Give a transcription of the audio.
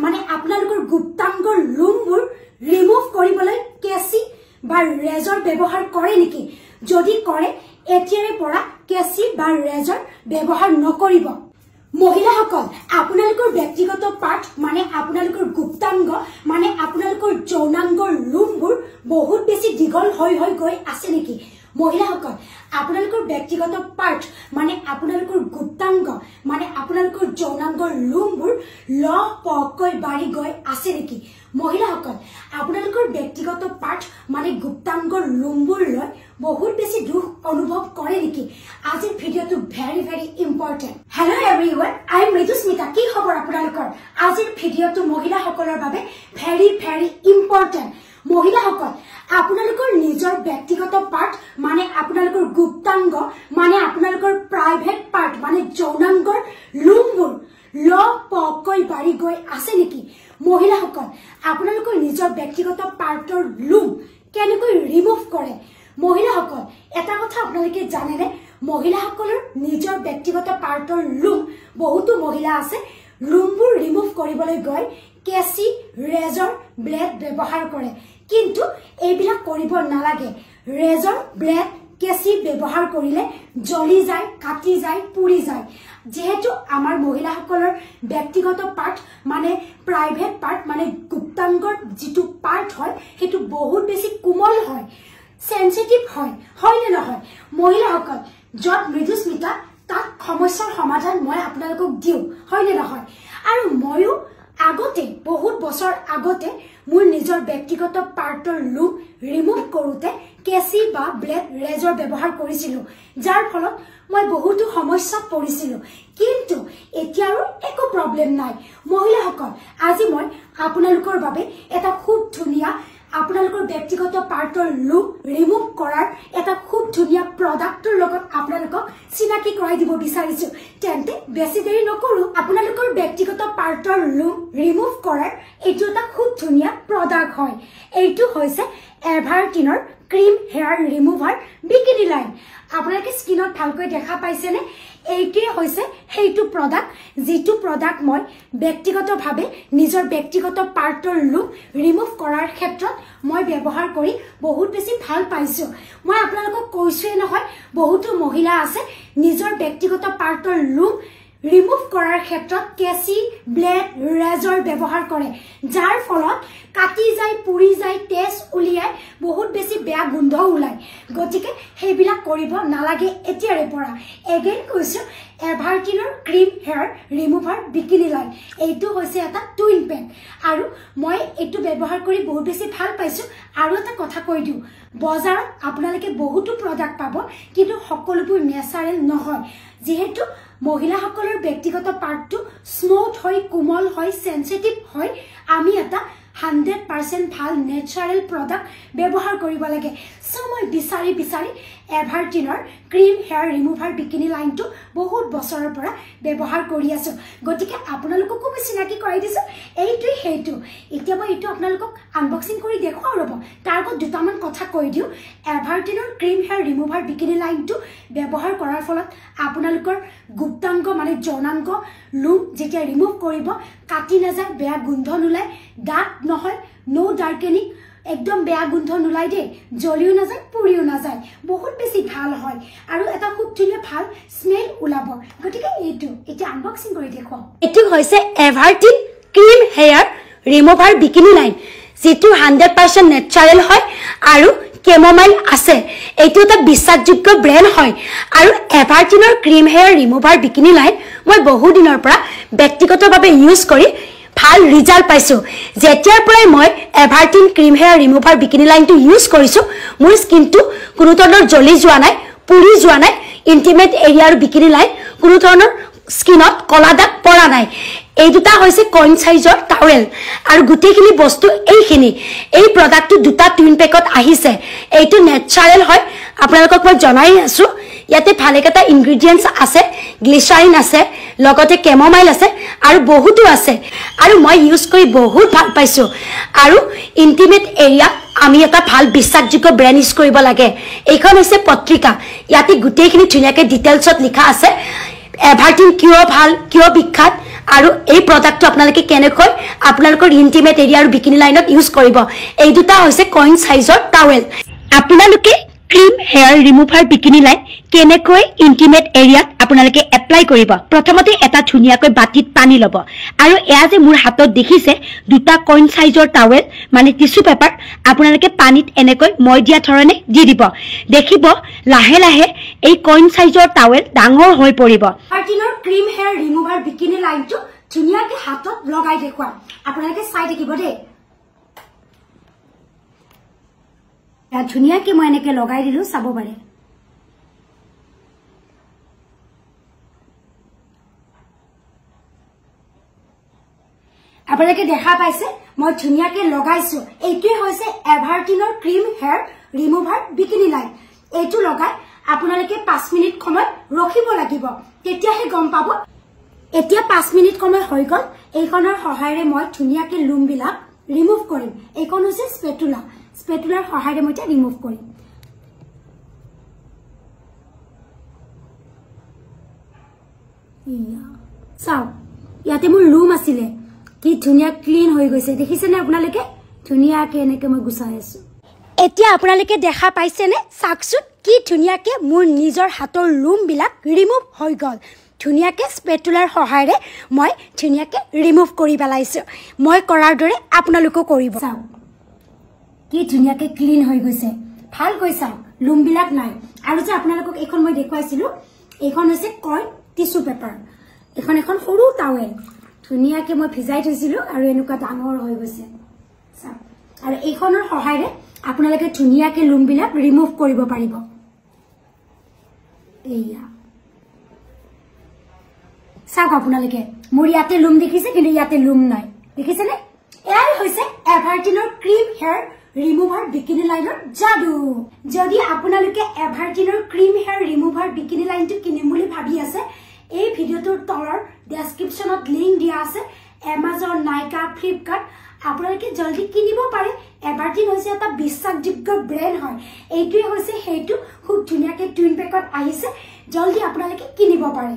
মানে আপোনালোকৰ গুপ্তাংগৰ লুমবোৰ ৰিমুভ কৰিবলৈ কেঁচি বা ৰেজৰ ব্যৱহাৰ কৰে নেকি? যদি কৰে এতিয়াৰে পৰা কেঁচি বা ৰেজৰ ব্যৱহাৰ নকৰিব। মহিলাসকল আপোনালোকৰ ব্যক্তিগত পাৰ্ট মানে আপোনালোকৰ গুপ্তাংগ মানে আপোনালোকৰ যৌনাংগৰ লুমবোৰ বহুত বেছি দীঘল হৈ গৈ আছে নেকি? মহিলাসকল আপোনালোকৰ ব্যক্তিগত পাৰ্ট মানে আপোনালোকৰ গুপ্তাংগ মানে আপোনালোকৰ যৌনাংগৰ লুমবোৰ লহপহকৈ বাঢ়ি গৈ আছে নেকি? মহিলাসকল আপোনালোকৰ ব্যক্তিগত পাৰ্ট মানে গুপ্তাংগৰ লুমবোৰ লৈ বহুত বেছি দুখ অনুভৱ কৰে নেকি? আজিৰ ভিডিঅ'টো very very important. Hello' everyone, I am Ritusmita. কি খবৰ আপোনালোকৰ? আজিৰ ভিডিঅ'টো মহিলাসকলৰ বাবে ভেৰি ভেৰি ইম্পৰ্টেণ্ট। মহিলাসকল আপোনালোকৰ নিজৰ ব্যক্তিগত পাৰ্ট মানে আপোনালোকৰ গুপ্তাংগ মানে আপোনালোকৰ প্ৰাইভেট পাৰ্ট মানে যৌনাংগৰ লুমবোৰ লহপহকৈ বাঢ়ি গৈ আছে নেকি? মহিলাসকল আপোনালোকৰ নিজৰ ব্যক্তিগত পাৰ্টৰ লুম কেনেকৈ ৰিমুভ কৰে? মহিলাসকল এটা কথা আপোনালোকে জানেনে? মহিলাসকলৰ নিজৰ ব্যক্তিগত পাৰ্টৰ লুম বহুতো মহিলা আছে লুমবোৰ ৰিমুভ কৰিবলৈ গৈ কেঁচি ৰেজৰ ব্লেড ব্যৱহাৰ কৰে, কিন্তু এইবিলাক কৰিব নালাগে। ৰেজৰ ব্লেড কেঁচি ব্যৱহাৰ কৰিলে জ্বলি যায়, কাটি যায়, পুৰি যায়। যেহেতু আমাৰ মহিলাসকলৰ ব্যক্তিগত পাৰ্ট মানে প্ৰাইভেট পাৰ্ট মানে গুপ্তাংগৰ যিটো পাৰ্ট হয় সেইটো বহুত বেছি কোমল হয়, সেনচিটিভ হয়, হয় নে নহয়? মহিলাসকল য'ত মৃদুস্মিতা তাত সমস্যাৰ সমাধান মই আপোনালোকক দিওঁ, হয় নে নহয়? আৰু ময়ো আগতে বহুত বছৰ আগতে মোৰ নিজৰ ব্যক্তিগত পাৰ্টৰ লুম ৰিমুভ কৰোঁতে কেঁচি বা ব্লেড ৰেজৰ ব্যৱহাৰ কৰিছিলো, যাৰ ফলত মই বহুতো সমস্যাত পৰিছিলো। কিন্তু এতিয়া আৰু একো প্ৰব্লেম নাই। মহিলাসকল আজি মই আপোনালোকৰ বাবে এটা খুব ধুনীয়া আপোনালোকৰ ব্যক্তিগত পাৰ্টৰ লুম ৰিমুভ কৰাৰ এটা খুব ধুনীয়া প্ৰডাক্টৰ লগত আপোনালোকক চিনাকি কৰাই দিব বিচাৰিছো। তেন্তে বেছি দেৰি নকৰো, আপোনালোকৰ ব্যক্তিগত পাৰ্টৰ লুম ৰিমুভ কৰাৰ এইটো এটা খুব ধুনীয়া প্ৰডাক্ট হয়। এইটো হৈছে এভাৰটিনৰ cream hair remover bikini line. আপোনালোকে স্ক্ৰীনত ভালকৈ দেখা পাইছেনে? এইটোৱে হৈছে সেইটো প্ৰডাক্ট যিটো প্ৰডাক্ট মই ব্যক্তিগতভাৱে নিজৰ ব্যক্তিগত পাৰ্টৰ লুম ৰিমুভ কৰাৰ ক্ষেত্ৰত মই ব্যৱহাৰ কৰি বহুত বেছি ভাল পাইছো। মই আপোনালোকক কৈছোৱে নহয়, বহুতো মহিলা আছে নিজৰ ব্যক্তিগত পাৰ্টৰ লুম ৰিমুভ কৰাৰ ক্ষেত্ৰত কেঁচি ব্লেড ৰেজৰ ব্যৱহাৰ কৰে, যাৰ ফলত কাটি যায়, পুৰি যায়, তেজ উলিয়াই বহুত বেছি বেয়া গোন্ধ ওলায়। গতিকে সেইবিলাক কৰিব নালাগে এতিয়াৰে পৰা। এগেইন কৈছো এভাৰটিনৰ cream hair remover bikini line. এইটো হৈছে এটা টুইন পেক আৰু মই এইটো ব্যৱহাৰ কৰি বহুত বেছি ভাল পাইছো। আৰু এটা কথা কৈ দিওঁ, বজাৰত আপোনালোকে বহুতো প্ৰডাক্ট পাব, কিন্তু সকলোবোৰ নেচাৰেল নহয়। যিহেতু মহিলাসকলৰ ব্যক্তিগত পাৰ্টটো স্মুথ হয়, কোমল হয়, সেনচিটিভ হয়, আমি এটা 100% ভাল নেচাৰেল প্ৰডাক্ট ব্যৱহাৰ কৰিব লাগে। সো মই বিচাৰি এভাৰটিনৰ ক্ৰীম হেয়াৰ ৰিমুভাৰ বিকিনি লাইনটো বহুত বছৰৰ পৰা ব্যৱহাৰ কৰি আছো। গতিকে আপোনালোককো মই চিনাকি কৰাই দিছো, এইটোৱে সেইটো। এতিয়া মই এইটো আপোনালোকক আনবক্সিং কৰি দেখুৱাও ৰ'ব। তাৰ আগত দুটামান কথা কৈ দিওঁ। এভাৰটিনৰ ক্ৰীম হেয়াৰ ৰিমুভাৰ বিকিনি লাইনটো ব্যৱহাৰ কৰাৰ ফলত আপোনালোকৰ গুপ্তাংগ মানে যৌনাংগ লুম যেতিয়া ৰিমুভ কৰিব কাটি নাযায়, বেয়া গোন্ধ নোলায়, দাগ নহয়, নো ডাৰ্কেনিং, একদম বেয়া গোন্ধ নোলাই দেই, জ্বলিও নাযায়, পুৰিও নাযায়, বহুত বেছি ভাল হয় আৰু এটা খুব ধুনীয়া ভাল স্মেল ওলাব। গতিকে এইটো এতিয়া আনবক্সিং কৰি দেখুৱাও। এইটো হৈছে Everteen cream hair remover bikini line, যিটো 100% নেচাৰেল হয় আৰু কেমোমাইল আছে। এইটো এটা বিশ্বাসযোগ্য ব্ৰেণ্ড হয় আৰু এভাৰটিনৰ cream hair remover bikini line মই বহু দিনৰ পৰা ব্যক্তিগতভাৱে ইউজ কৰি ভাল ৰিজাল্ট পাইছো। যেতিয়াৰ পৰাই মই এভাৰটিন ক্ৰীম হেয়াৰ ৰিমুভাৰ বিকিনি লাইনটো ইউজ কৰিছো, মোৰ স্কিনটো কোনো ধৰণৰ জ্বলি যোৱা নাই, পুৰি যোৱা নাই। ইণ্টিমেট এৰিয়াৰ বিকিনি লাইন কোনো ধৰণৰ স্কিনত কলা দাগ পৰা নাই। এই দুটা হৈছে কইন সাইজৰ টাৱেল আৰু গোটেইখিনি বস্তু এইখিনি। এই প্ৰডাক্টটো দুটা টুইন পেকত আহিছে। এইটো নেচাৰেল হয়, আপোনালোকক মই জনাই আছো। ইয়াতে ভালেকেইটা ইনগ্ৰেডিয়েণ্টছ আছে, গ্লিচাৰিন আছে, লগতে কেমোমাইল আছে আৰু বহুতো আছে। আৰু মই ইউজ কৰি বহুত ভাল পাইছো। আৰু ইণ্টিমেট এৰিয়াত আমি এটা ভাল বিশ্বাসযোগ্য ব্ৰেণ্ড ইউজ কৰিব লাগে। এইখন হৈছে পত্ৰিকা, ইয়াতে গোটেইখিনি ধুনীয়াকৈ ডিটেইলছত লিখা আছে। এভাৰটিন কিয় ভাল কিয় বিখ্যাত আৰু এই প্ৰডাক্টটো আপোনালোকে কেনেকৈ আপোনালোকৰ ইন্টিমেট এৰিয়া আৰু বিকিনি লাইনত ইউজ কৰিব এই দুটা হৈছে কইন সাইজৰ টাৱেল আপোনালোকে cream hair remover bikini line কেনেকৈ ইন্টিমেট এৰিয়াত আপোনালোকে এপ্লাই কৰিব প্ৰথমতে এটা ধুনিয়াকৈ বাটিত পানী লব আৰু এয়া যে মোৰ হাতত দেখিছে দুটা কইন সাইজৰ টাৱেল মানে টিস্যু পেপাৰ আপোনালোকে পানীত এনেকৈ মই দিয়া ধৰণে দি দিব দেখিব লাহে লাহে এই কইন সাইজৰ টাৱেল ডাঙৰ হৈ পৰিব এভাৰটিনৰ ক্ৰীম হেয়াৰ ৰিমুভাৰ বিকিনি লাইনটো ধুনিয়াকৈ হাতত লগাই দেখুৱা আপোনালোকে চাই থাকিব দেই ধুনিয়াকৈ মই এনেকৈ লগাই দিলো চাব পাৰে আপোনালোকে দেখা পাইছে মই ধুনিয়াকৈ লগাইছো এইটোৱে হৈছে এভাৰটিনৰ cream hair remover bikini line এইটো লগাই আপোনালোকে 5 মিনিট সময় ৰখিব লাগিব তেতিয়াহে গম পাব এতিয়া 5 মিনিট সময় হৈ গল এইখনৰ সহায়ৰে মই ধুনিয়াকৈ লুমবিলাক ৰিমুভ কৰিম এইখন হৈছে স্পেটুলাৰ সহায়ৰে মই ৰিমুভ কৰিম চাও ইয়াতে মোৰ লুম আছিলে কি ধুনিয়া ক্লিন হৈ গৈছে দেখিছেনে আপোনালোকে ধুনিয়াকৈ এনেকৈ মই গুছাই আছো এতিয়া আপোনালোকে দেখা পাইছেনে চাকচুত কি ধুনিয়াকৈ মোৰ নিজৰ হাতৰ লুমবিলাক ৰিমুভ হৈ গল ধুনিয়াকৈ স্পেটুলাৰ সহায়ৰে মই ধুনিয়াকৈ ৰিমুভ কৰি পেলাইছো মই কৰাৰ দৰে আপোনালোকেও কৰিব চাও কি ধুনিয়াকৈ ক্লিন হৈ গৈছে ভাল কৈছা লুমবিলাক নাই আৰু যে আপোনালোকক এখন মই দেখুৱাইছিলো এখন হৈছে কইন টিস্যু পেপাৰ এখন সৰু টাৱেল ধুনিয়াকৈ মই ভিজাই থৈছিলো আৰু এনেকুৱা ডাঙৰ হৈ গৈছে চাও আৰু এইখনৰ সহায়ৰে আপোনালোকে ধুনিয়াকৈ লুমবিলাক ৰিমুভ কৰিব পাৰিব এইয়া চাওক আপোনালোকে মোৰ ইয়াতে লুম দেখিছে কিন্তু ইয়াতে লুম নাই দেখিছেনে এয়াই হৈছে এভাৰটিনৰ ক্ৰীম হেয়াৰ ৰিমুভাৰ বিকিনি লাইনৰ যাদু যদি আপোনালোকে এভাৰটিনৰ ক্ৰীম হেয়াৰ ৰিমুভাৰ বিকিনি লাইনটো কিনিম বুলি ভাবি আছে এই ভিডিওটোৰ তলৰ ডেসক্ৰিপচনত লিংক দিয়া আছে Amazon নাইকা ফ্লিপকাৰ্ট আপোনালোকে জলদি কিনিব পাৰে এভাৰটিন হৈছে এটা বিশ্বাসযোগ্য ব্ৰেণ্ড হয় এইটোৱে হৈছে হেইটো খুব ধুনিয়াকৈ টুইন পেকত আহিছে জলদি আপোনালোকে কিনিব পাৰে